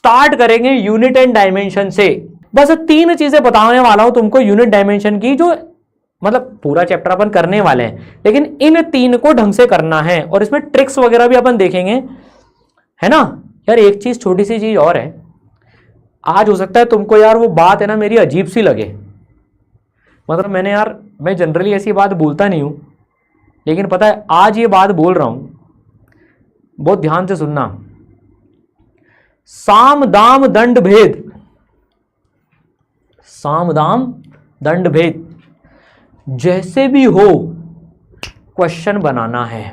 Start करेंगे unit and dimension से। बस 3 चीजें बताने वाला हूं तुमको यूनिट डायमेंशन की, जो मतलब पूरा चैप्टर अपन करने वाले हैं, लेकिन इन 3 को ढंग से करना है और इसमें ट्रिक्स वगैरह भी अपन देखेंगे, है ना। यार एक चीज, छोटी सी चीज और है, आज हो सकता है तुमको यार वो बात है ना मेरी अजीब सी लगे, मतलब मैं जनरली ऐसी बात बोलता नहीं हूं, लेकिन पता है आज ये बात बोल रहा हूं, बहुत ध्यान से सुनना। साम दाम दंड भेद, साम दाम दंड भेद, जैसे भी हो क्वेश्चन बनाना है,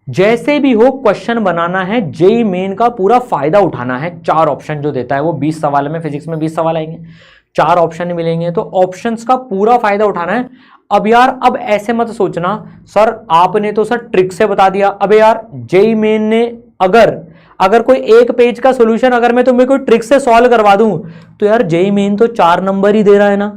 जैसे भी हो क्वेश्चन बनाना है, जेईई मेन का पूरा फायदा उठाना है। 4 ऑप्शन जो देता है वो 20 सवाल में, फिजिक्स में 20 सवाल आएंगे, 4 ऑप्शन मिलेंगे, तो ऑप्शंस का पूरा फायदा उठाना है। अब यार अब ऐसे मत सोचना सर आपने तो सर ट्रिक से बता दिया। अबे यार जेईई मेन ने अगर कोई 1 पेज का सोल्यूशन अगर मैं तुम्हें कोई ट्रिक से सॉल्व करवा दूं तो यार जेईई मेन तो 4 नंबर ही दे रहा है ना।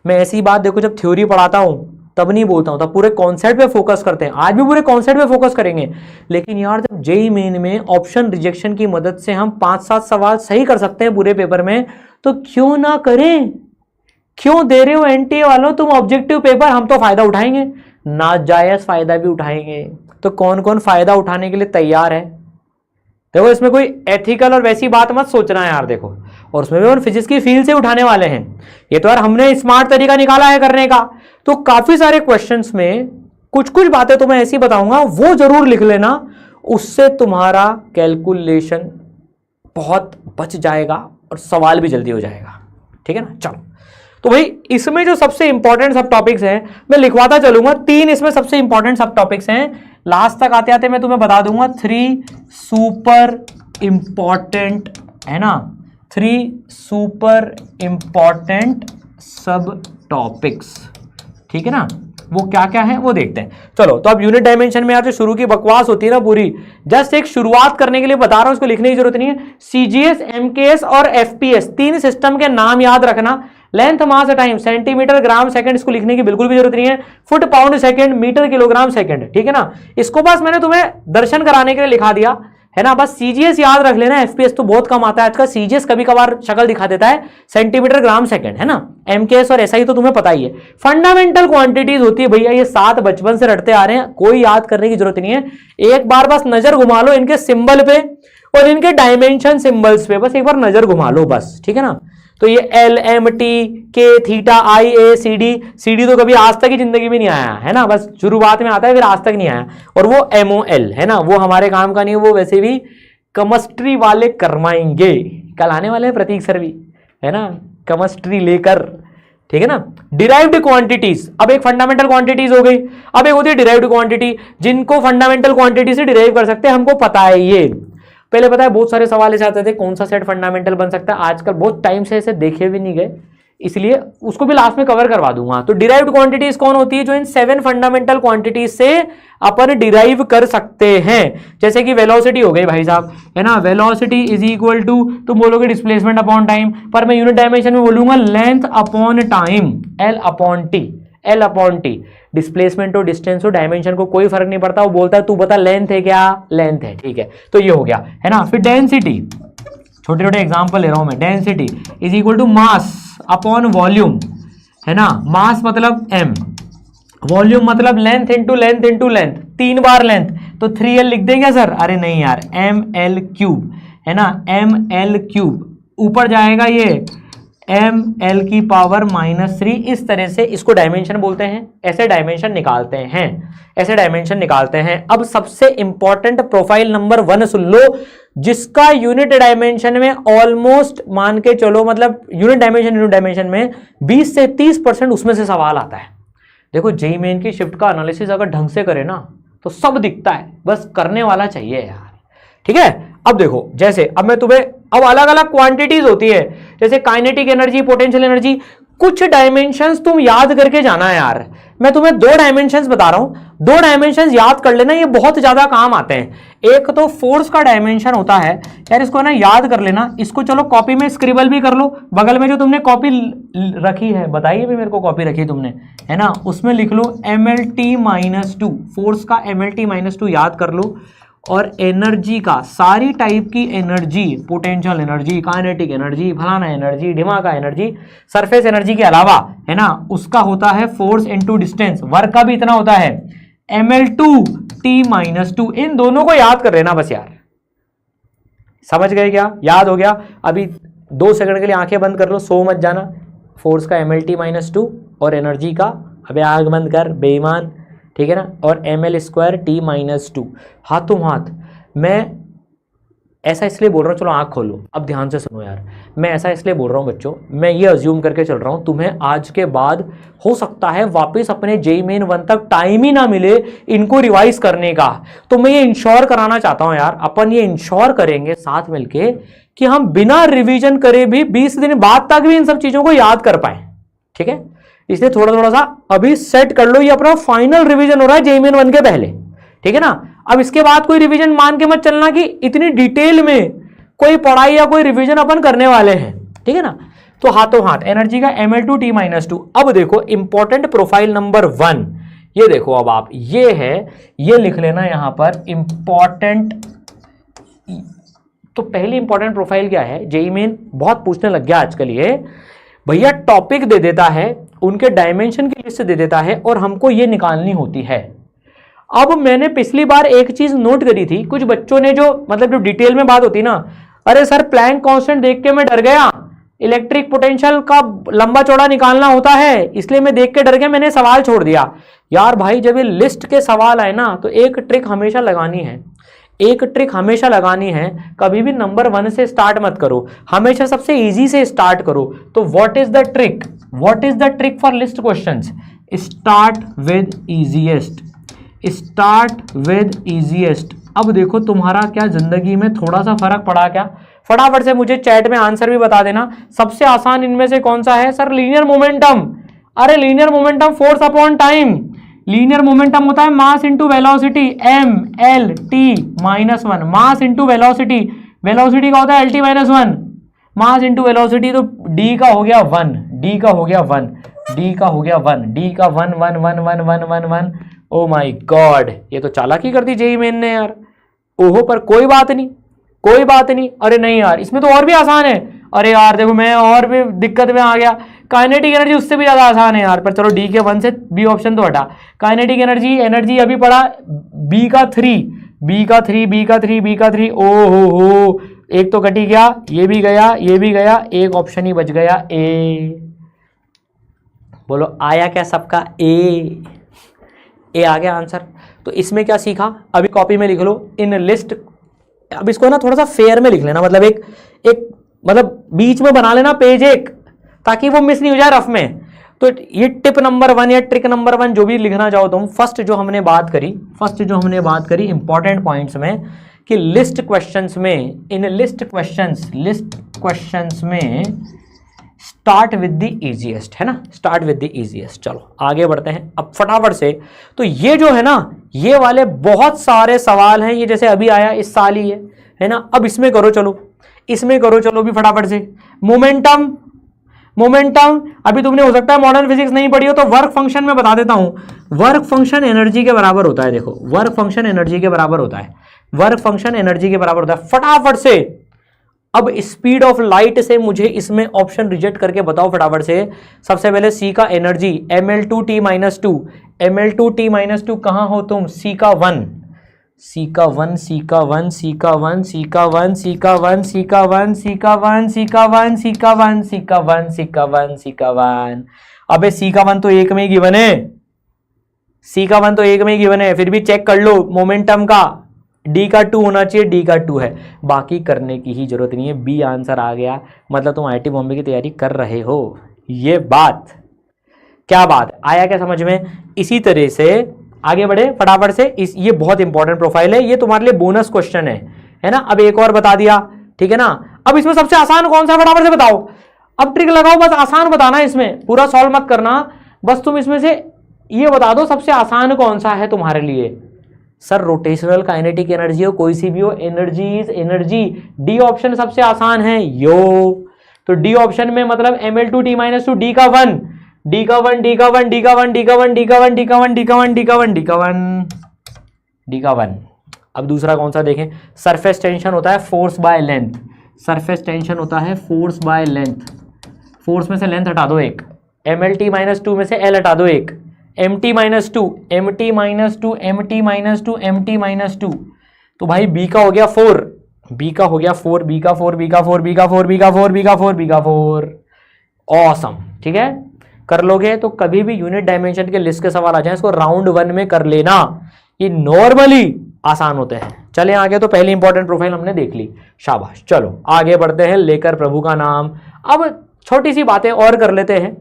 मैं ऐसी बात देखो जब थ्योरी पढ़ाता हूं तब नहीं बोलता हूं, तब पूरे कॉन्सेप्ट पे फोकस करते हैं, आज भी पूरे कॉन्सेप्ट पे फोकस करेंगे। लेकिन यार जब जेईई मेन में ऑप्शन रिजेक्शन की मदद से हम 5-7 सवाल सही कर सकते हैं पूरे पेपर में, तो क्यों ना करें। क्यों दे रहे हो एनटीए वालों तुम ऑब्जेक्टिव पेपर, हम तो फायदा उठाएंगे, नाजायज फायदा भी उठाएंगे। तो कौन कौन फायदा उठाने के लिए तैयार है? देखो इसमें कोई एथिकल और वैसी बात मत सोचना है यार, देखो, और उसमें भी हम फिजिक्स की फील्ड से उठाने वाले हैं। ये तो यार हमने स्मार्ट तरीका निकाला है करने का। तो काफी सारे क्वेश्चंस में कुछ कुछ बातें तो मैं ऐसी बताऊंगा, वो जरूर लिख लेना, उससे तुम्हारा कैलकुलेशन बहुत बच जाएगा और सवाल भी जल्दी हो जाएगा, ठीक है ना। चलो तो भाई इसमें जो सबसे इंपॉर्टेंट सब टॉपिक्स हैं मैं लिखवाता चलूंगा, 3 इसमें सबसे इंपॉर्टेंट सब टॉपिक्स हैं। लास्ट तक आते आते मैं तुम्हें बता दूंगा 3 सुपर इंपॉर्टेंट, है ना, 3 सुपर इंपॉर्टेंट सब टॉपिक्स, ठीक है ना। वो क्या क्या है वो देखते हैं। चलो तो अब यूनिट डायमेंशन में यार जो शुरू की बकवास होती है ना पूरी, जस्ट एक शुरुआत करने के लिए बता रहा हूं, उसको लिखने की जरूरत नहीं है। सीजीएस, एमकेएस और एफपीएस 3 सिस्टम के नाम याद रखना। Length, mass, time, centimetre, gram, second, इसको लिखने की बिल्कुल भी जरूरत नहीं है। Foot, pound, second, metre, kilogram, second, ठीक है ना। इसको बस मैंने तुम्हें दर्शन कराने के लिए लिखा दिया, है ना। बस सीजीएस याद रख लेना, एफपीएस तो बहुत कम आता है आजकल, सीजीएस कभी कभार शक्ल दिखा देता है, सेंटीमीटर, ग्राम, सेकंड, है ना। एमकेएस और एसआई तो तुम्हें पता ही है। फंडामेंटल क्वांटिटीज होती है भैया, ये 7 बचपन से रटते आ रहे हैं, कोई याद करने की जरूरत नहीं है। एक बार बस नजर घुमा लो इनके सिंबल पे और इनके डायमेंशन सिंबल्स पे, बस एक बार नजर घुमा लो बस, ठीक है ना। तो ये एल, एम, टी, के, थीटा, आई, ए, सी डी तो कभी आज तक की जिंदगी में नहीं आया, है ना, बस शुरुआत में आता है फिर आज तक नहीं आया। और वो MOL, है ना, वो हमारे काम का नहीं है, वो वैसे भी केमिस्ट्री वाले करवाएंगे, कल आने वाले हैं प्रतीक सर भी, है ना, केमिस्ट्री लेकर, ठीक है ना। डिराइव्ड क्वांटिटीज, अब एक फंडामेंटल क्वांटिटीज हो गई, अब एक होती है डिराइव्ड क्वांटिटी, जिनको फंडामेंटल क्वांटिटी से डिराइव कर सकते हैं, हमको पता है ये। पहले पता है बहुत सारे सवाल ऐसे आते थे कौन सा सेट फंडामेंटल बन सकता है, आजकल बहुत टाइम से ऐसे देखे भी नहीं गए, इसलिए उसको भी लास्ट में कवर करवा दूंगा। तो डिराइव्ड क्वांटिटीज कौन होती है? जो इन 7 फंडामेंटल क्वांटिटीज से अपन डिराइव कर सकते हैं। जैसे कि वेलोसिटी हो गई भाई साहब, है ना, वेलोसिटी इज इक्वल टू, तुम बोलोगे डिस्प्लेसमेंट अपॉन टाइम, पर मैं यूनिट डायमेंशन में बोलूंगा length upon time, L upon T. Displacement हो, डिस्टेंस हो, डायमेंशन को कोई फर्क नहीं पड़ता, वो बोलता है तू बता लेंथ है क्या, लेंथ है, ठीक है। तो ये हो गया, है ना। फिर डेंसिटी, छोटे छोटे एग्जांपल ले रहा हूं मैं। Density is equal to mass upon volume, है ना। मास मतलब m, वॉल्यूम मतलब length into length into length, 3 बार लेंथ, तो 3L लिख देंगे सर? अरे नहीं यार, ml3, है ना, ml3, ऊपर जाएगा ये ml की पावर -3। इस तरह से इसको डायमेंशन बोलते हैं, ऐसे डायमेंशन निकालते हैं, ऐसे डायमेंशन निकालते हैं। अब सबसे इंपॉर्टेंट प्रोफाइल नंबर 1 सुन लो, जिसका यूनिट डायमेंशन में ऑलमोस्ट मान के चलो, मतलब यूनिट डायमेंशन में 20 से 30% उसमें से सवाल आता है। देखो जेईई मेन की शिफ्ट का एनालिसिस अगर ढंग से करे ना तो सब दिखता है, बस करने वाला चाहिए यार, ठीक है। अब देखो, जैसे अब मैं तुम्हें, अब अलग अलग क्वांटिटीज होती है, जैसे काइनेटिक एनर्जी, पोटेंशियल एनर्जी, कुछ डायमेंशंस तुम याद करके जाना है यार। मैं तुम्हें 2 डायमेंशंस बता रहा हूं, 2 डायमेंशंस याद कर लेना, ये बहुत ज्यादा काम आते हैं। एक तो फोर्स का डायमेंशन होता है यार, इसको ना याद कर लेना, इसको चलो कॉपी में स्क्रिबल भी कर लो, बगल में जो तुमने कॉपी रखी है, बताइए भी मेरे को कॉपी रखी तुमने, है ना, उसमें लिख लो MLT-2, फोर्स का MLT-2 याद कर लो। और एनर्जी का, सारी टाइप की energy, potential energy, kinetic energy, फलाना एनर्जी, ढिमाका एनर्जी, सरफेस एनर्जी के अलावा, है ना, उसका होता है फोर्स इनटू डिस्टेंस, वर्क का भी इतना होता है ml2t-2। इन दोनों को याद कर लेना बस यार, समझ गए क्या, याद हो गया। अभी 2 सेकंड के लिए आंखें बंद कर लो, सो मत जाना। फोर्स का mlt-2 और एनर्जी का, अबे आंख बंद कर बेईमान, ठीक है ना, और ml2t-2, हाथों हाथ। मैं ऐसा इसलिए बोल रहा हूँ, चलो आंख खोलो, अब ध्यान से सुनो यार, मैं ऐसा इसलिए बोल रहा हूँ बच्चों, मैं ये अज्यूम करके चल रहा हूँ तुम्हें आज के बाद हो सकता है वापस अपने जेईई मेन 1 तक टाइम ही ना मिले इनको रिवाइज करने का। तो मैं ये इंश्योर कराना चाहता हूँ यार, अपन ये इंश्योर करेंगे साथ मिलके कि हम बिना रिविजन करे भी 20 दिन बाद तक भी इन सब चीजों को याद कर पाए, ठीक है। इसलिए थोड़ा थोड़ा सा अभी सेट कर लो, ये अपना फाइनल रिवीजन हो रहा है जेईई मेन 1 के पहले, ठीक है ना। अब इसके बाद कोई रिवीजन मान के मत चलना कि इतनी डिटेल में कोई पढ़ाई या कोई रिवीजन अपन करने वाले हैं, ठीक है ना। तो हाथों हाथ एनर्जी का ml2t-2। अब देखो इंपॉर्टेंट प्रोफाइल नंबर 1, ये देखो, अब आप ये है, ये लिख लेना यहां पर इंपॉर्टेंट। तो पहली इंपॉर्टेंट प्रोफाइल क्या है, जेईई मेन बहुत पूछने लग गया आजकल ये, भैया टॉपिक दे देता है, उनके डायमेंशन की लिस्ट दे देता है और हमको ये निकालनी होती है। अब मैंने पिछली बार एक चीज नोट करी थी, कुछ बच्चों ने जो मतलब जो डिटेल में बात होती ना, अरे सर प्लैंक कांस्टेंट देख के मैं डर गया, इलेक्ट्रिक पोटेंशियल का लंबा चौड़ा निकालना होता है, इसलिए मैं देख के डर गया, मैंने सवाल छोड़ दिया। यार भाई जब ये लिस्ट के सवाल आए ना, तो एक ट्रिक हमेशा लगानी है, एक ट्रिक हमेशा लगानी है, कभी भी नंबर 1 से स्टार्ट मत करो, हमेशा सबसे इजी से स्टार्ट करो। तो what is the trick, what is the trick for list questions, start with easiest, start with easiest. अब देखो तुम्हारा क्या जिंदगी में थोड़ा सा फर्क पड़ा क्या, फटाफट से मुझे चैट में आंसर भी बता देना। सबसे आसान इनमें से कौन सा है सर, लीनियर मोमेंटम। अरे linear momentum force upon time, linear momentum होता है mass into velocity, mlt-1, mass into velocity, velocity का होता है lt-1, मास इंटू वेलोसिटी, तो d का हो गया 1, d का हो गया 1, d का हो गया 1, d का 1 1 1 1 1 1 1। ओ माय गॉड, ये तो चालाकी कर दी जेईई मेन ने यार। ओहो, पर कोई बात नहीं, कोई बात नहीं। अरे नहीं यार, इसमें तो और भी आसान है। अरे यार देखो, मैं और भी दिक्कत में आ गया, काइनेटिक एनर्जी उससे भी ज्यादा आसान है यार। पर चलो डी के 1 से बी ऑप्शन तो हटा, काइनेटिक एनर्जी, एनर्जी अभी पढ़ा बी का 3, बी का 3, बी का 3, बी का 3। ओ हो, एक तो कटी गया, ये भी गया, ये भी गया, एक ऑप्शन ही बच गया, ए। बोलो आया क्या सबका, ए आ गया आंसर। तो इसमें क्या सीखा, अभी कॉपी में लिख लो, इन लिस्ट। अब इसको ना थोड़ा सा फेयर में लिख लेना, मतलब एक मतलब बीच में बना लेना पेज एक, ताकि वो मिस नहीं हो जाए रफ में। तो ये टिप नंबर 1 या ट्रिक नंबर 1 जो भी लिखना चाहो तुम, फर्स्ट जो हमने बात करी इंपॉर्टेंट पॉइंट्स में, कि लिस्ट क्वेश्चंस में, इन लिस्ट क्वेश्चंस में स्टार्ट विद द इजीएस्ट, है ना, स्टार्ट विद द इजीएस्ट। चलो आगे बढ़ते हैं अब फटाफट से। तो ये जो है ना, ये वाले बहुत सारे सवाल हैं, ये जैसे अभी आया इस साल ही है ना। अब इसमें करो, चलो इसमें करो, चलो भी फटाफट से। मोमेंटम, मोमेंटम अभी तुमने हो सकता है मॉडर्न फिजिक्स नहीं पढ़ी हो, तो वर्क फंक्शन में बता देता हूं। वर्क फंक्शन एनर्जी के बराबर होता है, देखो वर्क फंक्शन एनर्जी के बराबर होता है, वर्क फंक्शन एनर्जी के बराबर होता है। फटाफट से अब स्पीड ऑफ लाइट से मुझे इसमें ऑप्शन रिजेक्ट करके बताओ फटाफट से। सबसे पहले सी का एनर्जी ml2t-2, ml2t-2 कहां हो तुम, सी का 1, सी का 1, सी का 1, सी का 1, सी का 1, सी का 1, सी का 1, सी का 1, सी का 1, सी का 1, सी का 1, सी का 1, सी का 1। अबे सी का 1 तो एक में ही गिवन है, सी का 1 तो एक में ही गिवन है, फिर भी चेक कर लो मोमेंटम का, डी का 2 होना चाहिए, डी का 2 है, बाकी करने की ही जरूरत नहीं है। बी आंसर आ गया, मतलब तुम आईआईटी बॉम्बे की तैयारी कर रहे हो। ये बात, क्या बात आया क्या समझ में। इसी तरह से आगे बढ़े फटाफट से। ये बहुत इंपॉर्टेंट प्रोफाइल है, ये तुम्हारे लिए बोनस क्वेश्चन है ना। अब एक और बता दिया, ठीक है ना। अब इसमें सबसे आसान कौन सा, फटाफट से बताओ। अब ट्रिक लगाओ, बस आसान बताना, इसमें पूरा सॉल्व मत करना, बस तुम इसमें से ये बता दो सबसे आसान कौन सा है तुम्हारे लिए। सर रोटेशनल काइनेटिक एनर्जी हो, कोई सी भी हो, एनर्जी, डी ऑप्शन सबसे आसान है यो। तो डी ऑप्शन में मतलब ml2t-2, डी का 1, डी का 1, डी का 1, डी का 1, डी का 1, डी का 1, डी का 1, डी का 1, डी का 1, डी का 1, डी का 1, डी का 1। अब दूसरा कौन सा देखें, सरफेस टेंशन होता है force by length, surface tension होता है फोर्स बाय लेंथ, फोर्स में से लेंथ हटा दो एक, mlt माइनस 2 में से l हटा दो एक, mt minus 2, mt minus 2, mt minus 2, mt minus 2, तो भाई b का हो गया 4, b का हो गया 4, b का 4, b का 4, b का 4, b का 4, b का 4, b का 4, ऑसम। ठीक है, कर लोगे तो कभी भी यूनिट डायमेंशन के लिस्ट के सवाल आ जाए इसको राउंड 1 में कर लेना, ये नॉर्मली आसान होते हैं। चले आगे, तो पहली इंपॉर्टेंट प्रोफाइल हमने देख ली, शाबाश। चलो आगे बढ़ते हैं, लेकर प्रभु का नाम। अब छोटी सी बातें और कर लेते हैं,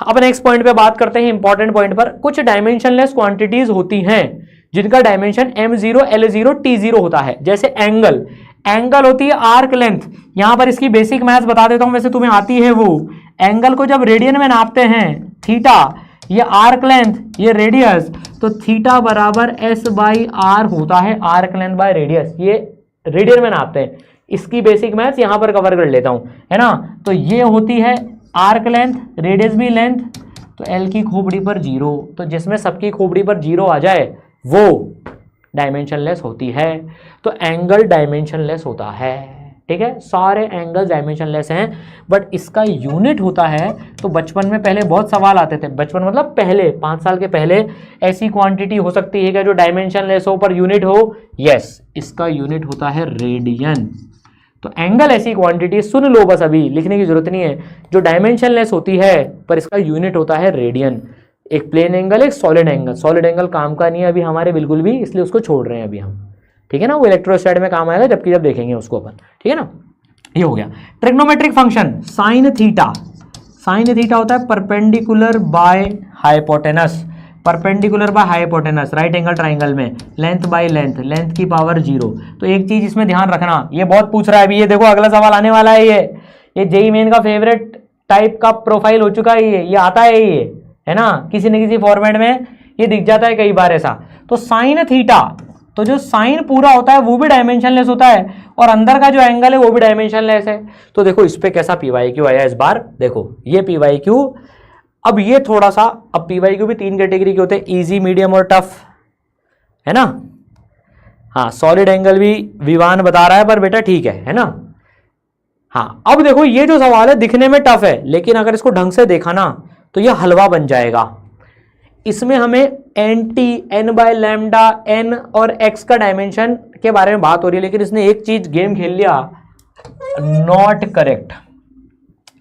अब नेक्स्ट पॉइंट पे बात करते हैं, इंपॉर्टेंट पॉइंट पर। कुछ डायमेंशनलेस क्वांटिटीज होती हैं जिनका डायमेंशन m0, l0, t0 होता है, जैसे एंगल, एंगल होती है आर्क लेंथ। यहां पर इसकी बेसिक मैथ्स बता देता हूं, वैसे तुम्हें आती है वो। एंगल को जब रेडियन में नापते हैं, थीटा, ये आर्क लेंथ, ये रेडियस, तो थीटा बराबर s बाई आर होता है, आर्क लेंथ बाय रेडियस, ये रेडियन में नापते हैं। इसकी बेसिक मैथ्स यहां पर कवर कर लेता हूं, है ना। तो ये होती है आर्क लेंथ, रेडियस भी लेंथ, तो एल की खोपड़ी पर 0, तो जिसमें सबकी खोपड़ी पर 0 आ जाए वो डायमेंशनलेस होती है। तो एंगल डायमेंशनलेस होता है, ठीक है, सारे एंगल्स डायमेंशनलेस हैं, बट इसका यूनिट होता है। तो बचपन में पहले बहुत सवाल आते थे, बचपन मतलब पहले 5 साल के पहले, ऐसी क्वांटिटी हो सकती है क्या जो डायमेंशनलेस हो पर यूनिट हो? यस, इसका यूनिट होता है रेडियन। तो एंगल ऐसी क्वांटिटी, सुन लो बस, अभी लिखने की जरूरत नहीं है, जो डायमेंशनलेस होती है पर इसका यूनिट होता है रेडियन। एक प्लेन एंगल, एक सॉलिड एंगल, सॉलिड एंगल काम का नहीं है अभी हमारे बिल्कुल भी, इसलिए उसको छोड़ रहे हैं अभी हम, ठीक है ना। वो इलेक्ट्रोस्टैट में काम आएगा जबकि जब देखेंगे उसको अपन, ठीक है ना। ये हो गया trigonometric function sine theta. Sine theta होता है perpendicular by hypotenuse, perpendicular by hypotenuse, right angle triangle में लेंथ बाय लेंथ, लेंथ की पावर 0। तो एक चीज इसमें ध्यान रखना, ये बहुत पूछ रहा है अभी, ये देखो अगला सवाल आने वाला है, ये जेईई मेन का फेवरेट टाइप का प्रोफाइल हो चुका है, ये आता है, ये है ना, किसी न किसी फॉर्मेट में ये दिख जाता है कई बार ऐसा। तो साइन थीटा, तो जो साइन पूरा होता है वो भी डायमेंशनलेस होता है, और अंदर का जो एंगल है वो भी डायमेंशनलेस है। तो देखो इस पे कैसा पीवाईक्यू आया इस बार, देखो ये पीवाईक्यू। अब ये थोड़ा सा, अब पीवाईक्यू भी 3 कैटेगरी के होते हैं, इजी, मीडियम और टफ, है ना। हाँ, सॉलिड एंगल भी विवान बता रहा है पर बेटा ठीक है ना। हाँ, अब देखो ये जो सवाल है दिखने में टफ है, लेकिन अगर इसको ढंग से देखा ना तो ये हलवा बन जाएगा। इसमें हमें एन बाय लैम्डा, एन और एक्स का डायमेंशन के बारे में बात हो रही है, लेकिन इसने एक चीज गेम खेल लिया, नॉट करेक्ट।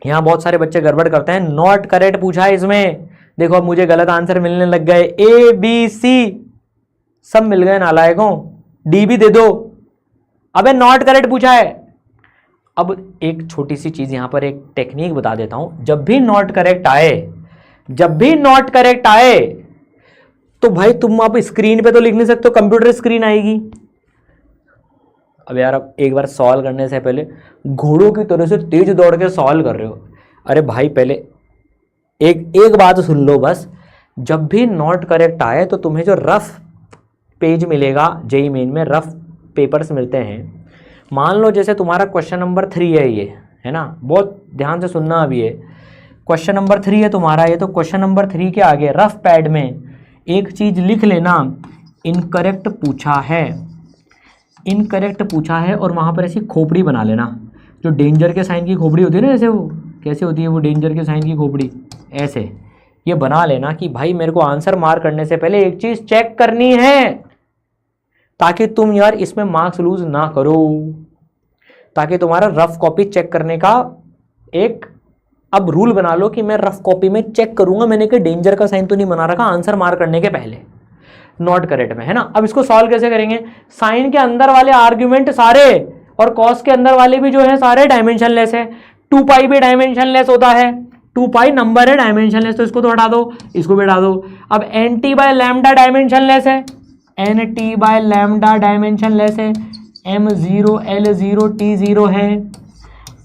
यहां बहुत सारे बच्चे गड़बड़ करते हैं, नॉट करेक्ट पूछा है इसमें। देखो अब मुझे गलत आंसर मिलने लग गए, ए बी सी सब मिल गए नालायकों, डी भी दे दो। अबे नॉट करेक्ट पूछा है। अब एक छोटी सी चीज यहां पर एक टेक्निक बता देता हूं, जब भी नॉट करेक्ट आए, जब भी नॉट करेक्ट आए तो भाई तुम अब स्क्रीन पे तो लिख नहीं सकते, कंप्यूटर स्क्रीन आएगी। अब यार अब एक बार सॉल्व करने से पहले घोड़ों की तरह से तेज दौड़ के सॉल्व कर रहे हो। अरे भाई पहले एक बात सुन लो बस, जब भी नॉट करेक्ट आए तो तुम्हें जो रफ पेज मिलेगा जेईई मेन में, रफ पेपर्स मिलते हैं, मान लो जैसे तुम्हारा क्वेश्चन नंबर 3 है ये, है ना, बहुत ध्यान से सुनना। अभी ये क्वेश्चन नंबर 3 है तुम्हारा, ये तो क्वेश्चन नंबर 3 के आगे रफ पैड में एक चीज लिख लेना, इनकरेक्ट पूछा है, इनकरेक्ट पूछा है, और वहां पर ऐसी खोपड़ी बना लेना, जो डेंजर के साइन की खोपड़ी होती है ना, जैसे वो कैसे होती है वो डेंजर के साइन की खोपड़ी, ऐसे ये बना लेना कि भाई मेरे को आंसर मार्क करने से पहले एक चीज चेक करनी है, ताकि तुम यार इसमें मार्क्स लूज ना करो, ताकि तुम्हारा रफ कॉपी चेक करने का एक अब रूल बना लो कि मैं रफ कॉपी में चेक करूंगा, मैंने कि डेंजर का साइन तो नहीं बना रखा आंसर मार्क करने के पहले, नॉट करेक्ट में, है ना। अब इसको सॉल्व कैसे करेंगे, साइन के अंदर वाले आर्ग्यूमेंट सारे और कॉस के अंदर वाले भी जो है सारे डायमेंशनलेस है। 2 पाई भी डायमेंशनलेस होता है, 2 पाई नंबर है डायमेंशनलेस, तो इसको तो हटा दो, इसको भी हटा दो। अब N T by lambda dimensionless है, N T by lambda dimensionless है, m0 l0 t0 है,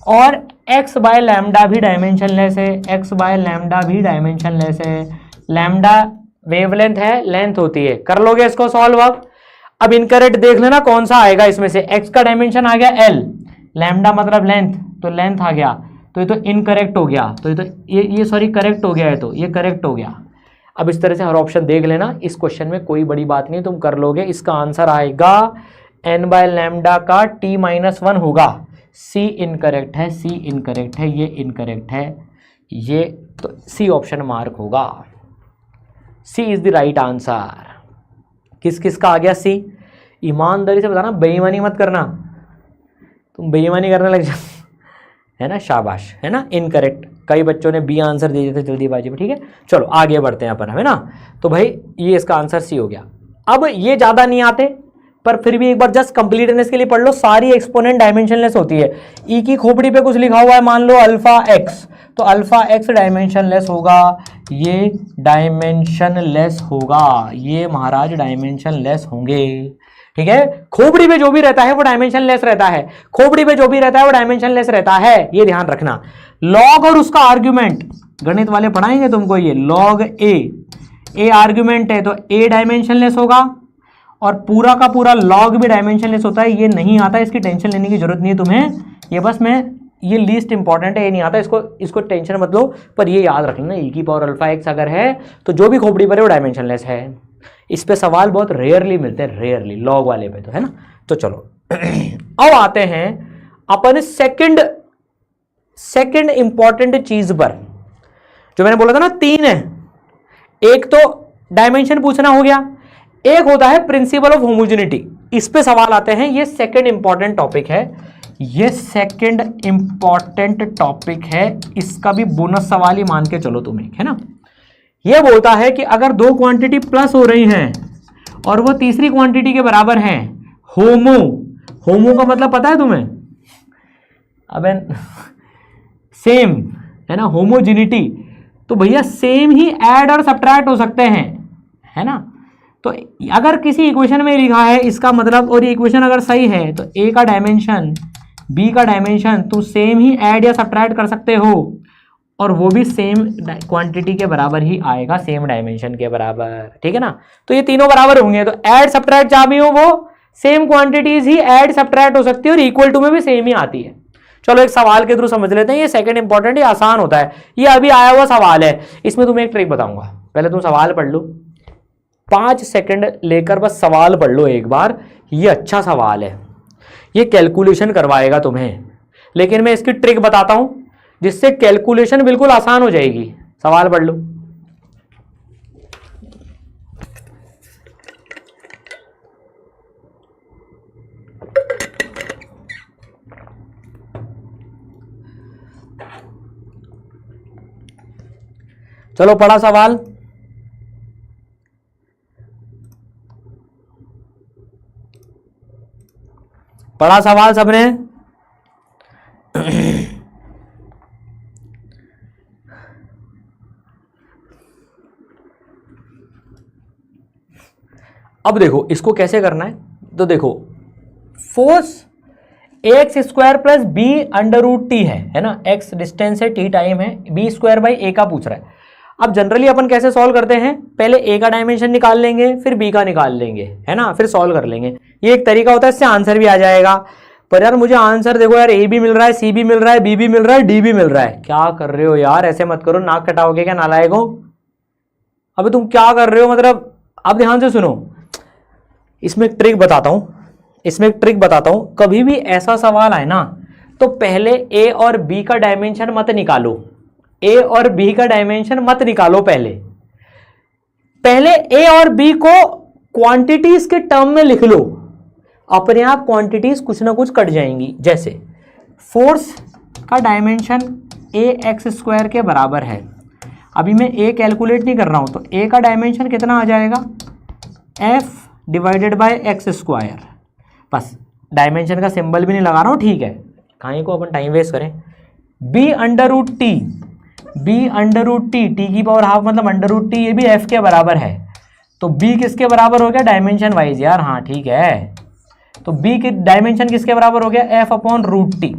और x बाय लैम्डा भी डायमेंशनलेस है, x बाय लैम्डा भी डायमेंशनलेस है। लैम्डा वेवलेंथ है, लेंथ होती है। कर लोगे इसको सॉल्व। अब इनकरेक्ट देख लेना कौन सा आएगा इसमें से, x का डायमेंशन आ गया l, लैम्डा मतलब लेंथ, तो लेंथ आ गया, तो ये तो इनकरेक्ट हो गया, तो ये तो ये सॉरी करेक्ट हो गया है, तो ये करेक्ट हो गया। अब इस तरह से हर ऑप्शन देख लेना, इस क्वेश्चन में कोई बड़ी बात नहीं, तुम कर लोगे। इसका आंसर आएगा n/λ का t-1 होगा। सी इनकरेक्ट है, सी इनकरेक्ट है, ये इनकरेक्ट है, ये तो सी ऑप्शन मार्क होगा। सी इज द राइट आंसर। किस किस का आ गया सी? ईमानदारी से बताना, बेईमानी मत करना, तुम बेईमानी करने लग जाओ, है ना, शाबाश, है ना। इनकरेक्ट, कई बच्चों ने बी आंसर दे दिए थे जल्दीबाजी में, ठीक है। चलो आगे बढ़ते हैं अपन, है ना। तो भाई ये इसका आंसर सी हो गया। अब ये ज़्यादा नहीं आते, पर फिर भी एक बार जस्ट कंप्लीटनेस के लिए पढ़ लो। सारी एक्सपोनेंट डायमेंशनलेस होती है। ई की खोपड़ी पे कुछ लिखा हुआ है, मान लो अल्फा एक्स, तो अल्फा एक्स डायमेंशनलेस होगा, ये डायमेंशनलेस होगा, ये महाराज डायमेंशनलेस होंगे, ठीक है। खोपड़ी पे जो भी रहता है वो डायमेंशनलेस रहता है, खोपड़ी पे जो भी रहता है वो डायमेंशनलेस रहता है, ये ध्यान रखना। लॉग और उसका आर्ग्यूमेंट, गणित वाले पढ़ाएंगे तुमको ये। लॉग ए आर्ग्यूमेंट है तो ए डायमेंशनलेस होगा, और पूरा का पूरा लॉग भी डायमेंशनलेस होता है। ये नहीं आता, इसकी टेंशन लेने की जरूरत नहीं है तुम्हें, ये बस ये लीस्ट इंपॉर्टेंट है, ये नहीं आता, इसको टेंशन मत लो। पर ये याद रख लेना, ई की पावर अल्फा एक्स अगर है तो जो भी खोपड़ी पर है वो डायमेंशनलेस है। इस पे सवाल बहुत रेयरली मिलते हैं, रेयरली, लॉग वाले पे तो, है ना। तो चलो अब आते हैं अपन सेकंड इंपॉर्टेंट चीज पर, जो मैंने बोला था ना 3 है। एक तो डायमेंशन पूछना हो गया, एक होता है प्रिंसिपल ऑफ होमोजेनिटी, इस पे सवाल आते हैं। ये सेकंड इंपॉर्टेंट टॉपिक है, ये सेकंड इंपॉर्टेंट टॉपिक है, इसका भी बोनस सवाल ही मान के चलो तुम एक, है ना। ये बोलता है कि अगर 2 क्वांटिटी प्लस हो रही हैं और वो तीसरी क्वांटिटी के बराबर हैं, होमो का मतलब पता है तुम्हें? अबे सेम, है ना, होमोजेनिटी, तो भैया सेम ही ऐड और सब्ट्रैक्ट हो सकते हैं, है ना। तो अगर किसी इक्वेशन में लिखा है इसका मतलब, और ये इक्वेशन अगर सही है तो ए का डायमेंशन बी का डायमेंशन तुम सेम ही ऐड या सब्ट्रैक्ट कर सकते हो, और वो भी सेम क्वांटिटी के बराबर ही आएगा, सेम डायमेंशन के बराबर, ठीक है ना। तो ये तीनों बराबर होंगे, तो ऐड सब्ट्रैक्ट जहां भी हो वो सेम क्वांटिटीज ही ऐड सब्ट्रैक्ट हो सकती है, और इक्वल टू में भी सेम ही आती है। चलो एक सवाल के थ्रू समझ लेते हैं, ये सेकंड इंपॉर्टेंट, ये आसान होता है, ये अभी आया हुआ सवाल है। इसमें तुम्हें एक ट्रिक बताऊंगा, पहले तुम सवाल पढ़ लो, 5 सेकंड लेकर बस सवाल पढ़ लो एक बार। ये अच्छा सवाल है, ये कैलकुलेशन करवाएगा तुम्हें, लेकिन मैं इसकी ट्रिक बताता हूं जिससे कैलकुलेशन बिल्कुल आसान हो जाएगी। सवाल पढ़ लो। चलो पढ़ा सवाल, पढ़ा सवाल सबने? अब देखो इसको कैसे करना है, तो देखो force x square plus b under root t है ना, एक्स डिस्टेंस है, टी टाइम है, बी स्क्वायर बाई ए का पूछ रहा है। अब जनरली अपन कैसे सॉल्व करते हैं, पहले ए का डायमेंशन निकाल लेंगे, फिर बी का निकाल लेंगे, है ना, फिर सॉल्व कर लेंगे। ये एक तरीका होता है, इससे आंसर भी आ जाएगा। पर यार मुझे आंसर देखो यार, ए भी मिल रहा है, सी भी मिल रहा है, बी भी मिल रहा है, डी भी मिल रहा है, क्या कर रहे हो यार, ऐसे मत करो, नाक कटाओगे क्या नालायक हो। अबे तुम क्या कर रहे हो, मतलब अब ध्यान से सुनो, इसमें एक ट्रिक बताता हूं, कभी भी ऐसा सवाल आए ना तो पहले ए और बी का डायमेंशन मत निकालो, ए और बी का डायमेंशन मत निकालो, पहले ए और बी को क्वांटिटीज के टर्म में लिख लो, अपने आप क्वांटिटीज कुछ ना कुछ कट जाएंगी। जैसे फोर्स का डायमेंशन ए एक्स स्क्वायर के बराबर है, अभी मैं ए कैलकुलेट नहीं कर रहा हूं, तो ए का डायमेंशन कितना आ जाएगा, f divided by x square, बस डायमेंशन का सिंबल भी नहीं लगा रहा हूं, ठीक है, कहीं को अपन टाइम वेस्ट करें। B under root t, b under root t, t की पावर हाफ मतलब अंडर रूट टी, ये भी एफ के बराबर है, तो बी किसके बराबर हो गया डायमेंशन वाइज यार, हाँ ठीक है, तो बी की डायमेंशन किसके बराबर हो गया, एफ अपॉन रूट टी।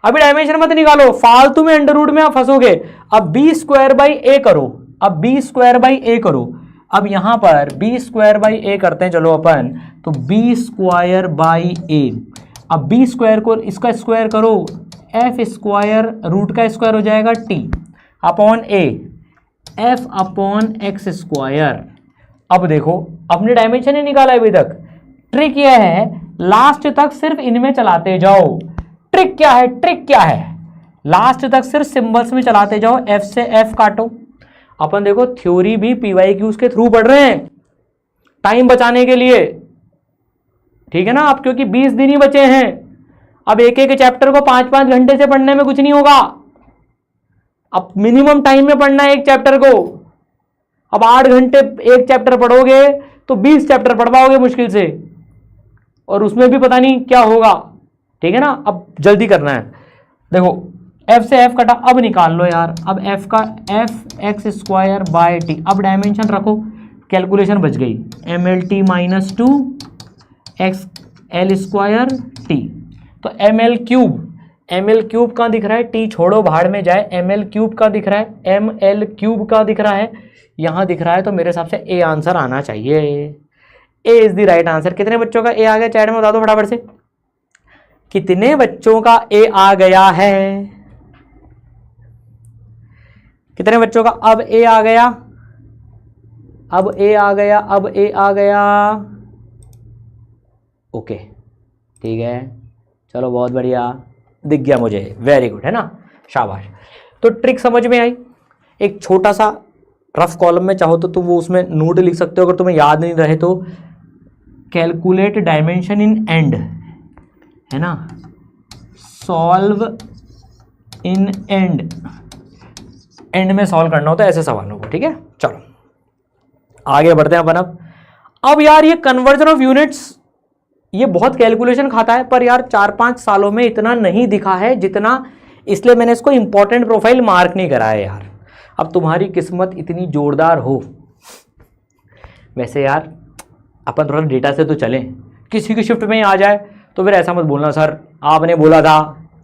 अभी डायमेंशन मत निकालो, फालतू में अंडर रूट में आप फंसोगे। अब बी स्क्वायर बाई ए करो, अब बी स्क्वायर बाई ए करो, अब यहां पर बी स्क्वायर बाई ए करते हैं चलो अपन, तो बी स्क्वायर बाई ए, अब बी स्क्वायर को इसका स्क्वायर करो, एफ स्क्वायर रूट का स्क्वायर हो जाएगा टी अपॉन ए, एफ अपॉन एक्स स्क्वायर। अब देखो अपने डायमेंशन ही निकाला अभी तक। ट्रिक यह है लास्ट तक सिर्फ इनमें चलाते जाओ। ट्रिक क्या है, ट्रिक क्या है, लास्ट तक सिर्फ सिंबल्स में चलाते जाओ, एफ से एफ काटो। अपन देखो थ्योरी भी पीवाईक्यूज के थ्रू पढ़ रहे हैं टाइम बचाने के लिए, ठीक है ना। अब क्योंकि 20 दिन ही बचे हैं, अब एक एक चैप्टर को 5-5 घंटे से पढ़ने में कुछ नहीं होगा। अब मिनिमम टाइम में पढ़ना है एक चैप्टर को। अब 8 घंटे एक चैप्टर पढ़ोगे तो 20 चैप्टर पढ़ पाओगे मुश्किल से, और उसमें भी पता नहीं क्या होगा, ठीक है ना। अब जल्दी करना है। देखो f से f कटा, अब निकाल लो यार। अब f का f x square by t, अब डायमेंशन रखो, कैलकुलेशन बच गई। M L T minus 2 x L square T. तो एम एल क्यूब कहाँ दिख रहा है, टी छोड़ो भाड़ में जाए, एम एल क्यूब का दिख रहा है, एम एल क्यूब का दिख रहा है, यहाँ दिख रहा है। तो मेरे हिसाब से ए आंसर आना चाहिए। ए इज द राइट आंसर। कितने बच्चों का ए आ गया चैट में बता दो फटाफट से, कितने बच्चों का ए आ गया है, कितने बच्चों का अब ए आ गया, अब ए आ गया, अब ए आ गया। ओके ठीक है, चलो बहुत बढ़िया, दिख गया मुझे, वेरी गुड, है ना, शाबाश। तो ट्रिक समझ में आई। एक छोटा सा रफ कॉलम में चाहो तो तुम वो उसमें नोट लिख सकते हो, अगर तुम्हें याद नहीं रहे तो कैलकुलेट डायमेंशन इन एंड, है ना, सॉल्व इन एंड, एंड में सॉल्व करना होता है ऐसे सवालों को, ठीक है। चलो आगे बढ़ते हैं अपन। अब यार ये कन्वर्जन ऑफ यूनिट्स ये बहुत कैलकुलेशन खाता है, पर यार 4-5 सालों में इतना नहीं दिखा है जितना, इसलिए मैंने इसको इंपॉर्टेंट प्रोफाइल मार्क नहीं करा है यार। अब तुम्हारी किस्मत इतनी जोरदार हो, वैसे यार अपन थोड़ा डेटा से तो चलें, किसी की शिफ्ट में ही आ जाए तो फिर ऐसा मत बोलना सर आपने बोला था,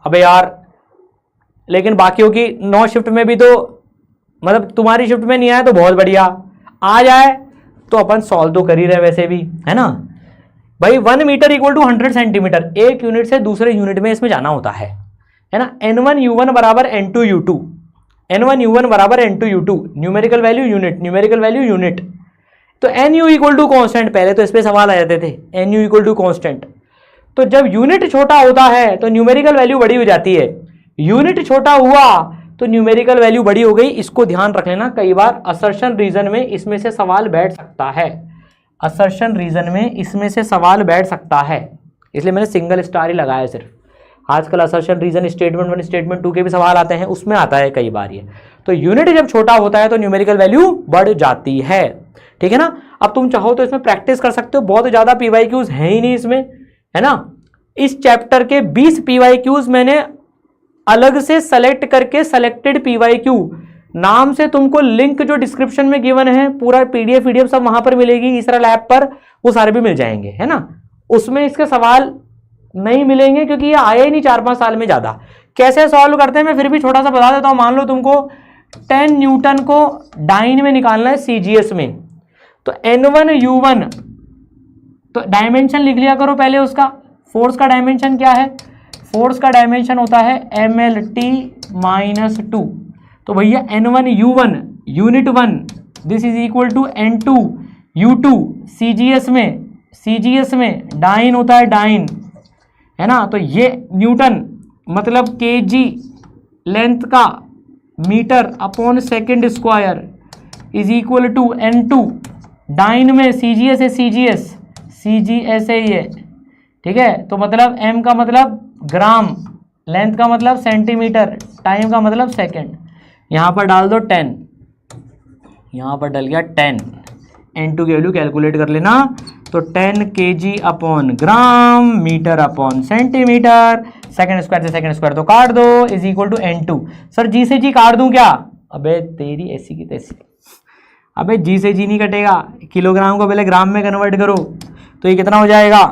अबे यार लेकिन बाकियों की 9 शिफ्ट में भी तो, मतलब तुम्हारी शिफ्ट में नहीं आया तो बहुत बढ़िया, आ जाए तो अपन सॉल्व तो कर ही रहे वैसे भी, है ना भाई। 1 मीटर इक्वल टू 100 सेंटीमीटर, एक यूनिट से दूसरे यूनिट में इसमें जाना होता है ना। n1u1 बराबर n2u2, n1u1 बराबर n2u2, numerical value unit, numerical value unit. तो nu इक्वल टू कॉन्स्टेंट, पहले तो इस पे सवाल आ जाते थे, nu इक्वल टू कॉन्स्टेंट। तो जब यूनिट छोटा होता है तो न्यूमेरिकल वैल्यू बड़ी हो जाती है, यूनिट छोटा हुआ तो न्यूमेरिकल वैल्यू बड़ी हो गई। इसको ध्यान रख लेना, कई बार असर्शन रीजन में इसमें से सवाल बैठ सकता है, असर्शन रीजन में इसमें से सवाल बैठ सकता है, इसलिए मैंने सिंगल स्टार ही लगाया सिर्फ। आजकल असर्शन रीजन स्टेटमेंट 1 स्टेटमेंट 2 के भी सवाल आते हैं, उसमें आता है कई बार ये। तो यूनिट जब छोटा होता है तो न्यूमेरिकल वैल्यू बढ़ जाती है, ठीक है ना। अब तुम चाहो तो इसमें प्रैक्टिस कर सकते हो, बहुत ज्यादा पीवाईक्यूज है ही नहीं इसमें, है ना। इस चैप्टर के 20 पीवाईक्यूज मैंने अलग से सेलेक्ट करके, सेलेक्टेड पीवाईक्यू नाम से तुमको लिंक जो डिस्क्रिप्शन में गिवन है, पूरा पीडीएफ वीडीएफ सब वहां पर मिलेगी, इसरा लैब पर, वो सारे भी मिल जाएंगे, है ना। उसमें इसके सवाल नहीं मिलेंगे क्योंकि ये आया ही नहीं 4-5 साल में ज्यादा। कैसे सॉल्व करते हैं मैं फिर भी छोटा सा बता देता हूं। मान लो तुमको 10 न्यूटन को डाइन में निकालना है सीजीएस में, तो n1u1, तो डायमेंशन लिख लिया करो पहले उसका। फोर्स का डायमेंशन क्या है, फोर्स का डायमेंशन होता है mlt माइनस 2। तो भैया n1u1 unit 1 this is equal to n2u2, CGS में डाइन होता है, डाइन, है ना। तो ये न्यूटन मतलब केजी लेंथ का metre upon second square is equal to n2, dyne में सीजीएस है, सीजीएस है ये, ठीक है। तो मतलब m का मतलब ग्राम, लेंथ का मतलब सेंटीमीटर, टाइम का मतलब सेकेंड। यहाँ पर डाल दो 10, यहाँ पर डल गया 10, n2 की वैल्यू कैलकुलेट कर लेना। तो 10 kg upon gram, metre upon centimetre, second square से सेकंड स्क्वायर तो काट दो, is equal to n2। Sir G से जी काट दूं क्या, अबे तेरी ऐसी की तैसी, अबे जी से जी नहीं कटेगा, किलोग्राम को पहले ग्राम में कन्वर्ट करो। तो ये कितना हो जाएगा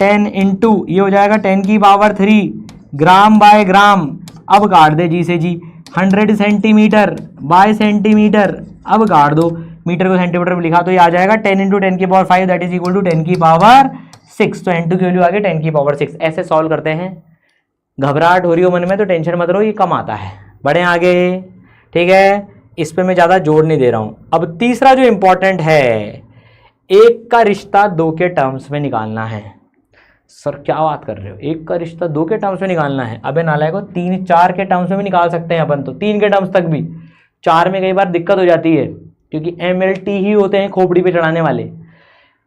10 इंटू, ये हो जाएगा 10 की पावर 3 ग्राम बाय ग्राम। अब काट दे जी से जी, 100 सेंटीमीटर बाय सेंटीमीटर, अब काट दो, मीटर को सेंटीमीटर में लिखा तो ये आ जाएगा 10 इंटू 10 की power 5 that is equal to 10 की पावर 6। तो n2 की वैल्यू आ गई 10 की पावर 6। ऐसे सॉल्व करते हैं। घबराहट हो रही हो मन में तो टेंशन मत लो, ये कम आता है। बढ़े आगे, ठीक है। इस पे मैं ज़्यादा जोर नहीं दे रहा हूँ। अब तीसरा जो इंपॉर्टेंट है, एक का रिश्ता दो के टर्म्स में निकालना है। सर क्या बात कर रहे हो, एक का रिश्ता दो के टर्म्स में निकालना है? अबे नालायको, 3 4 के टर्म्स में भी निकाल सकते हैं अपन तो, 3 के टर्म्स तक भी। 4 में कई बार दिक्कत हो जाती है क्योंकि MLT ही होते हैं खोपड़ी पे चढ़ाने वाले।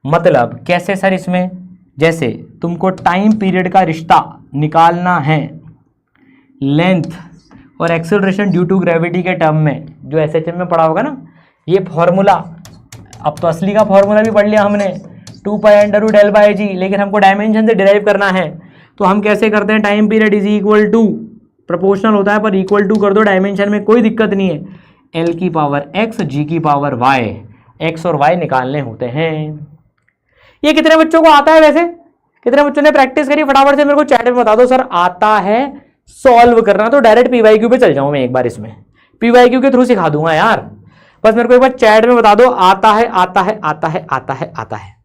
मतलब कैसे सर? इसमें जैसे तुमको टाइम पीरियड का रिश्ता निकालना है लेंथ और एक्सेलरेशन ड्यू टू ग्रेविटी के टर्म में, जो SHM में पढ़ा होगा ना ये फॉर्मूला। अब तो असली का फॉर्मूला भी पढ़ लिया हमने, 2π/L/g, लेकिन हमको डायमेंशन से डिराइव करना है। तो हम कैसे करते हैं? Time period is equal to, proportional होता है पर इक्वल टू कर दो, डायमेंशन में कोई दिक्कत नहीं है। L की पावर x, G की पावर y, x और y निकालने होते हैं। ये कितने बच्चों को आता है वैसे? कितने बच्चों ने प्रैक्टिस करी? फटाफट से मेरे को चैट में बता दो सर आता है सॉल्व करना। तो डायरेक्ट PYQ पे चल जाऊं मैं एक बार, इसमें PYQ के थ्रू सिखा दूंगा यार। बस मेरे को एक बार चैट में बता दो आता है आता है आता है आता है आता है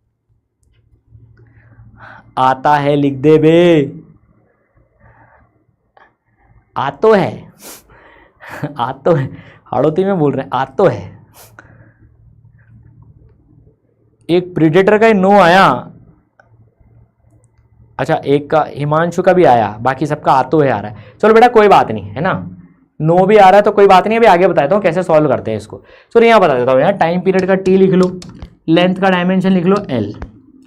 आता है, लिख दे बे। आतो है आतो है, हाड़ोती में बोल रहे हैं आतो है। एक प्रीडेटर का नो आया, अच्छा एक का हिमांशु का भी आया, बाकी सबका आतो है आ रहा है। चलो बेटा कोई बात नहीं है ना, नो भी आ रहा है तो कोई बात नहीं। अभी आगे बताता हूँ कैसे सॉल्व करते हैं इसको। चलो यहाँ बता देता हूँ यार, टाइम पीरियड का T लिख लो, लेंथ का डायमेंशन लिख लो L,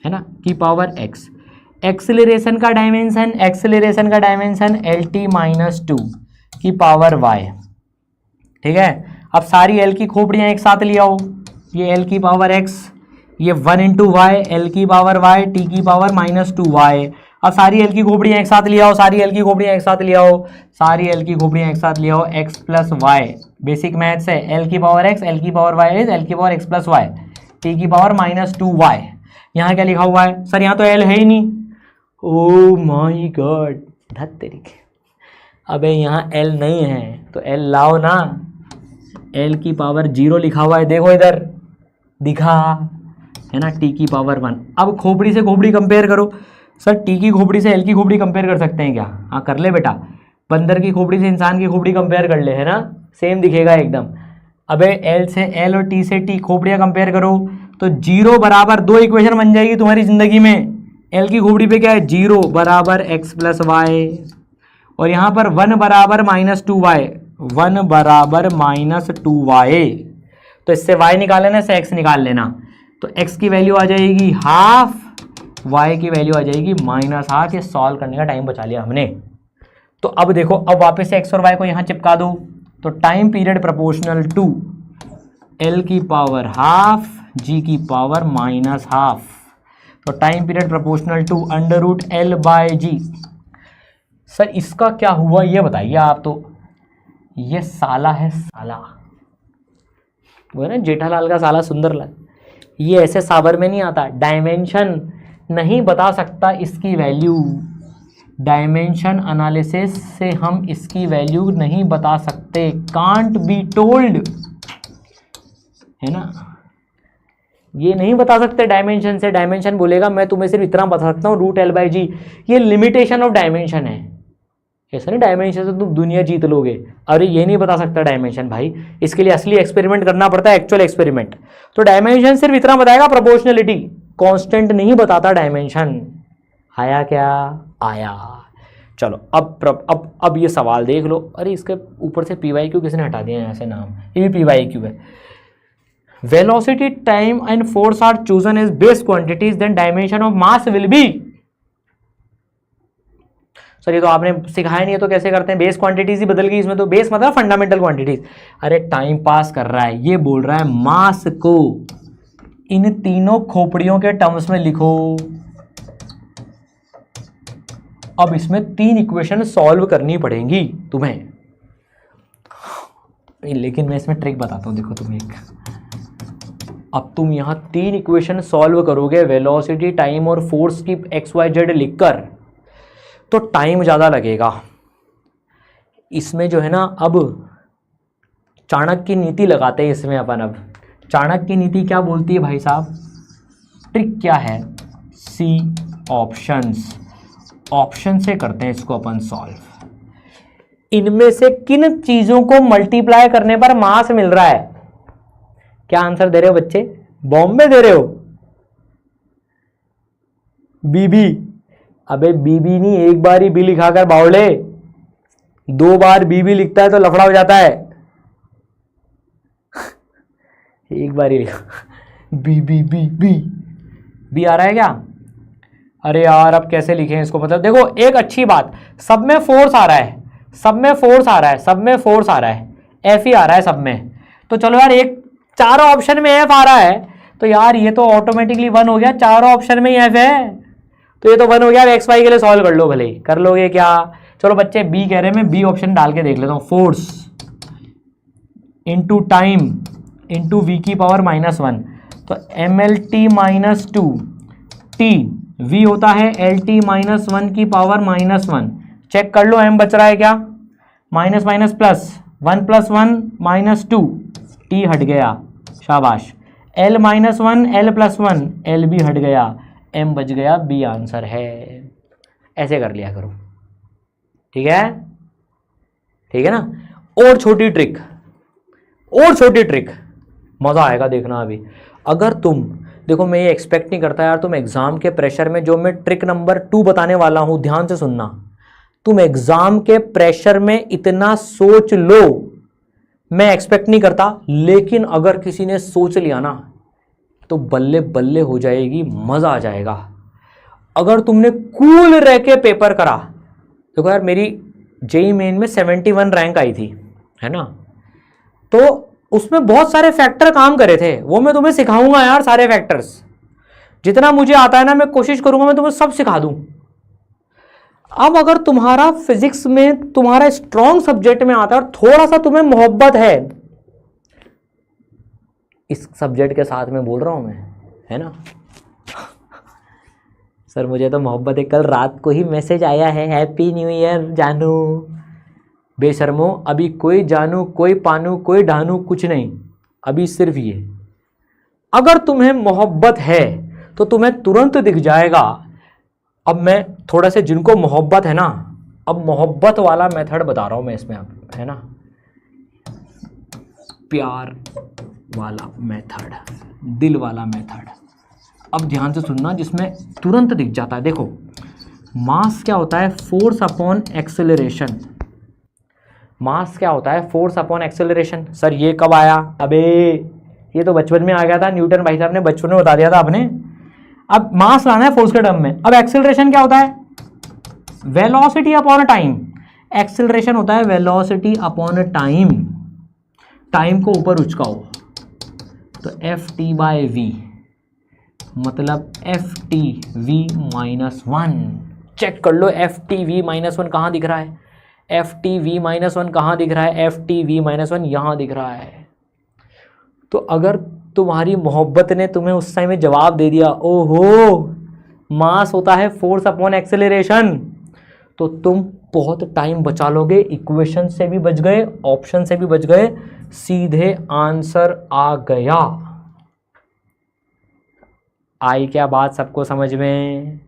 है ना, की पावर x, एक्सेलरेशन का डायमेंशन LT-2 की पावर y, ठीक है। अब सारी L की खोपड़ियाँ एक साथ ले आओ, ये L की पावर x, ये 1 × y, L की पावर y, T की पावर -2y। अब सारी L की खोपड़ियाँ एक साथ ले आओ, सारी L की खोपड़ियाँ एक साथ ले आओ, सारी L की खोपड़ियाँ एक साथ ले आओ, x + y, बेसिक मैथ्स है। L की पावर x, L की पावर y इज L की पावर x + y, T की पावर -2y। यहाँ क्या लिखा हुआ है सर? यहाँ तो L है ही नहीं। ओ माय गॉड, धत तेरी के। अबे यहाँ L नहीं है तो L लाओ ना, L की पावर 0 लिखा हुआ है, देखो इधर दिखा है ना, T की पावर 1। अब खोपड़ी से खोपड़ी कंपेयर करो। सर T की खोपड़ी से L की खोपड़ी कंपेयर कर सकते हैं क्या? हाँ कर ले बेटा, बंदर की खोपड़ी से इंसान की खोपड़ी कंपेयर कर ले, है ना, सेम दिखेगा एकदम। अबे L से L और T से T खोपड़ियाँ कंपेयर करो तो 0 बराबर 2 इक्वेशन बन जाएगी तुम्हारी जिंदगी में। L की खोपड़ी पे क्या है? 0 बराबर x + y, और यहाँ पर 1 बराबर -2y, 1 बराबर -2y। तो इससे y निकाल लेना, इससे x निकाल लेना। तो x की वैल्यू आ जाएगी हाफ, y की वैल्यू आ जाएगी -1/2। ये सॉल्व करने का टाइम बचा लिया हमने। तो अब देखो, अब वापस से x और y को यहाँ चिपका दो। तो time period proportional to L की पावर हाफ, G की पावर -1/2। तो time period proportional to √L/G। Sir इसका क्या हुआ ये बताइए आप। तो ये साला है साला, वो है ना जेठालाल का साला सुंदरलाल, ये ऐसे साबर में नहीं आता। डायमेंशन नहीं बता सकता इसकी वैल्यू, डायमेंशन एनालिसिस से हम इसकी वैल्यू नहीं बता सकते, कांट बी टोल्ड, है ना, ये नहीं बता सकते डायमेंशन से। डायमेंशन बोलेगा मैं तुम्हें सिर्फ इतना बता सकता हूँ √L/G, ये लिमिटेशन ऑफ डायमेंशन है। ऐसा नहीं डायमेंशन से तुम दुनिया जीत लोगे, अरे ये नहीं बता सकता डायमेंशन भाई, इसके लिए असली एक्सपेरिमेंट करना पड़ता है, एक्चुअल एक्सपेरिमेंट। तो डायमेंशन सिर्फ इतना बताएगा, प्रोपोर्शनलिटी कांस्टेंट नहीं बताता डायमेंशन। आया क्या? आया। चलो अब ये सवाल देख लो। अरे इसके ऊपर से PYQ किसने हटा दिया यहाँ से नाम, ये भी PYQ है। Velocity, time and force are chosen as base quantities, then dimension of mass will be. Sir ये तो आपने सिखाया नहीं है, तो कैसे करते हैं? बेस क्वांटिटीज ही बदल गई इसमें तो। बेस मतलब फंडामेंटल क्वांटिटीज। अरे टाइम पास कर रहा है, ये बोल रहा है मास को इन तीनों खोपड़ियों के टर्म्स में लिखो। अब इसमें 3 इक्वेशन सॉल्व करनी पड़ेंगी तुम्हें, लेकिन मैं इसमें ट्रिक बताता हूं, देखो तुम एक, अब तुम यहां 3 इक्वेशन सॉल्व करोगे वेलोसिटी, टाइम और फोर्स की XYZ लिखकर, तो टाइम ज़्यादा लगेगा। इसमें जो है ना, अब चाणक्य की नीति लगाते हैं इसमें अपन। अब चाणक्य की नीति क्या बोलती है भाई साहब? ट्रिक क्या है? C ऑप्शंस, ऑप्शन से करते हैं इसको अपन सॉल्व। इनमें से किन चीजों को मल्टीप्लाई करने पर मास मिल रहा है? क्या आंसर दे रहे हो बच्चे? बॉम्ब में दे रहे हो? बीबी? अबे बीबी नहीं, एक बार ही बी लिखा कर बावले, 2 बार बीबी लिखता है तो लफड़ा हो जाता है। एक बार ही लिखा B B B B B आ रहा है क्या? अरे यार अब कैसे लिखें इसको? मतलब देखो एक अच्छी बात, सब में फोर्स आ रहा है, सब में फोर्स आ रहा है, सब में फोर्स आ रहा है, एफ ही आ रहा है सब में। तो चलो यार, एक चारों ऑप्शन में एफ आ रहा है तो यार ये तो ऑटोमेटिकली 1 हो गया, चारों ऑप्शन में ही एफ है तो ये तो 1 हो गया। एक्स वाई के लिए सॉल्व कर लो, भले ही कर लोगे क्या? चलो बच्चे बी कह रहे हैं, मैं बी ऑप्शन डाल के देख लेता हूँ। Force into time into v की पावर -1, तो MLT-2 टी वी होता है LT-1 की पावर -1। चेक कर लो m बच रहा है क्या? माइनस माइनस प्लस, 1 + 1 -2, टी हट गया, शाबाश। L-1 L+1, L भी हट गया, m बच गया, बी आंसर है। ऐसे कर लिया करो, ठीक है? ठीक है ना? और छोटी ट्रिक, और छोटी ट्रिक, मज़ा आएगा देखना। अभी अगर तुम देखो, मैं ये एक्सपेक्ट नहीं करता यार तुम एग्ज़ाम के प्रेशर में, जो मैं ट्रिक नंबर 2 बताने वाला हूँ, ध्यान से सुनना, तुम एग्ज़ाम के प्रेशर में इतना सोच लो, मैं एक्सपेक्ट नहीं करता। लेकिन अगर किसी ने सोच लिया ना तो बल्ले बल्ले हो जाएगी, मज़ा आ जाएगा। अगर तुमने कूल रह के पेपर करा, देखो यार मेरी जेई मेन में 71 रैंक आई थी, है ना? तो उसमें बहुत सारे फैक्टर काम करे थे, वो मैं तुम्हें सिखाऊंगा यार, सारे फैक्टर्स जितना मुझे आता है ना, मैं कोशिश करूंगा मैं तुम्हें सब सिखा दूं। अब अगर तुम्हारा फिजिक्स में, तुम्हारा स्ट्रॉन्ग सब्जेक्ट में आता है और थोड़ा सा तुम्हें मोहब्बत है इस सब्जेक्ट के साथ में, बोल रहा हूं मैं, है ना? सर मुझे तो मोहब्बत है, कल रात को ही मैसेज आया है, हैप्पी न्यू ईयर जानू। बेशर्मो, अभी कोई जानू, कोई पानू, कोई ढानू कुछ नहीं, अभी सिर्फ ये। अगर तुम्हें मोहब्बत है तो तुम्हें तुरंत दिख जाएगा। अब मैं थोड़ा से, जिनको मोहब्बत है ना, अब मोहब्बत वाला मेथड बता रहा हूं मैं इसमें, अब है ना, प्यार वाला मेथड, दिल वाला मेथड। अब ध्यान से सुनना, जिसमें तुरंत दिख जाता है। देखो मास क्या होता है? Force upon acceleration. मास क्या होता है? Force upon acceleration. सर ये कब आया? अबे ये तो बचपन में आ गया था, न्यूटन भाई साहब ने बचपन में बता दिया था आपने। अब मास लाना है फोर्स के टर्म में। अब एक्सेलरेशन क्या होता है? Velocity upon time. एक्सेलरेशन होता है वेलोसिटी अपॉन टाइम। टाइम को ऊपर उचकाओ तो FT/v, मतलब FTV-1। चेक कर लो FTV-1 कहाँ दिख रहा है? FTV-1 कहाँ दिख रहा है? FTV-1 यहाँ दिख रहा है। तो अगर तुम्हारी मोहब्बत ने तुम्हें उस टाइम में जवाब दे दिया, ओहो मास होता है फोर्स अपॉन एक्सेलरेशन, तो तुम बहुत टाइम बचा लोगे, इक्वेशन से भी बच गए, ऑप्शन से भी बच गए, सीधे आंसर आ गया। आई क्या बात सबको समझ में?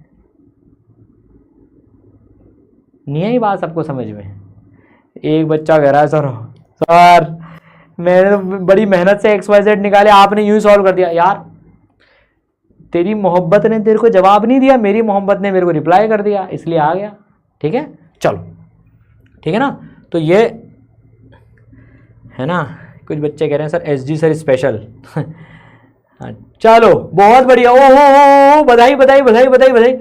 नहीं आई बात सबको समझ में? एक बच्चा कह रहा है सर मैंने तो बड़ी मेहनत से XYZ निकाले, आपने यूं ही सॉल्व कर दिया। यार तेरी मोहब्बत ने तेरे को जवाब नहीं दिया, मेरी मोहब्बत ने मेरे को रिप्लाई कर दिया, इसलिए आ गया। ठीक है, चलो ठीक है ना? तो ये है ना, कुछ बच्चे कह रहे हैं सर SG सर स्पेशल। चलो बहुत बढ़िया, ओ बधाई बधाई बधाई बधाई बधाई।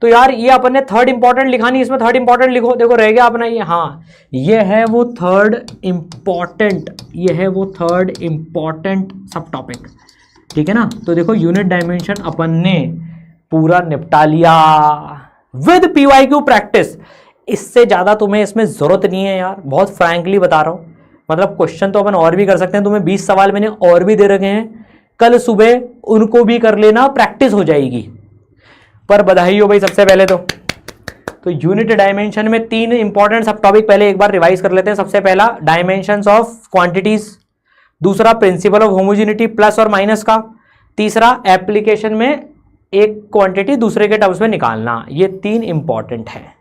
तो यार ये अपन ने थर्ड इंपॉर्टेंट लिखा नहीं, इसमें थर्ड इंपॉर्टेंट लिखो। देखो रह गया अपना ये, हाँ ये है वो थर्ड इंपॉर्टेंट, ये है वो थर्ड इंपॉर्टेंट सब टॉपिक। ठीक है ना? तो देखो यूनिट डायमेंशन अपन ने पूरा निपटा लिया विद PYQ प्रैक्टिस। इससे ज़्यादा तुम्हें इसमें ज़रूरत नहीं है यार, बहुत फ्रैंकली बता रहा हूँ। मतलब क्वेश्चन तो अपन और भी कर सकते हैं, तुम्हें 20 सवाल मैंने और भी दे रखे हैं, कल सुबह उनको भी कर लेना, प्रैक्टिस हो जाएगी। पर बधाई हो भाई सबसे पहले तो यूनिट डायमेंशन में 3 इंपॉर्टेंट सब टॉपिक पहले एक बार रिवाइज कर लेते हैं। सबसे पहला डायमेंशंस ऑफ क्वांटिटीज, दूसरा प्रिंसिपल ऑफ होमोजेनिटी प्लस और माइनस का, तीसरा एप्लीकेशन में एक क्वांटिटी दूसरे के टर्म्स में निकालना। ये 3 इंपॉर्टेंट है।